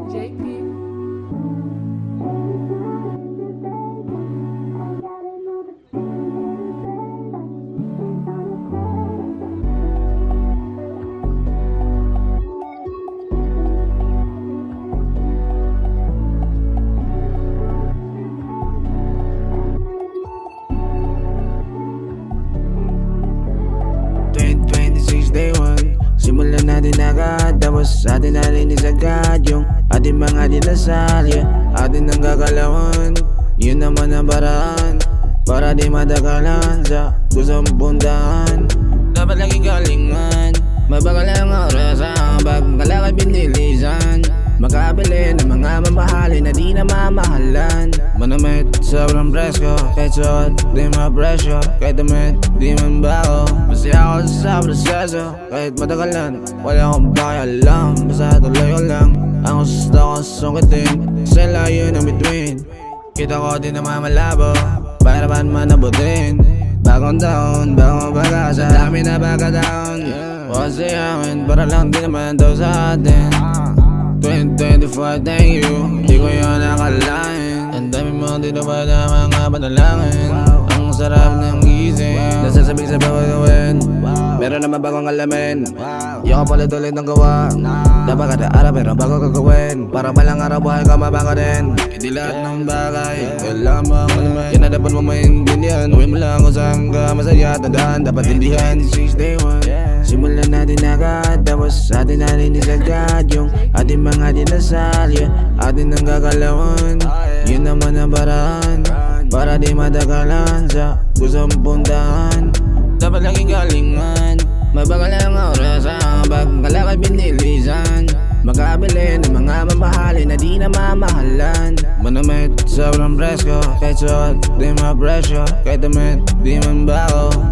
JP. Day one, simulan natin agad. Tapos atin narinig agad yung ating mga dinasal, yeah. Atin ang gagalawan, yun naman ang paraan para di madagalan sa gustong puntahan. Dapat laging galingan, mabagal ang oras ang pagkalakad binilisan. Makabili ng mga mamahalin na di na mamahalan. Manamit, sobrang presko, kahit suot, di mapresyo. Kahit damit, di man bago. Masaya ako sa proseso, kahit matagalan. Wala akong pakialam, basta tuloy ko lang. Ang gusto ko sungkitin, sa layo ng between. Kita ko di na mamalabo, para man manabutin. Bagong taon, bagong pag-asa, dami na pagkataon. Wasayangin, para lang di naman daw sa atin. 2025, thank you, di ko yun nakalain. Ang dami mo dito pa na mga panalangin. Ang sarap ng gising, nasasabik sa bawat gawin. Meron naman bagong alamin, yung kapalit ulit ng gawa. Dapat kada araw pero bago gagawin, para malang araw buhay ka mabago din. Hindi lahat ng bagay kailangan mo ang alamin. Yan na dapat mo maintindihan. Uwi mo lang kung saan ka masaya, tandaan dapat tindihan. Since day one, simulan natin agad. Tapos atin narinig agad yung ating mga dinasal, yeah. Atin ang gagalawan, yun naman ang paraan para di madagalan sa gustong puntahan. Dapat laging galingan, mabagal ang oras ang pagkalakad binilisan. Makabili ng mga mamahalin na di na mamahalan. Manamit, sobrang presko, kahit suot, di mapresyo. Kahit damit, di man bago.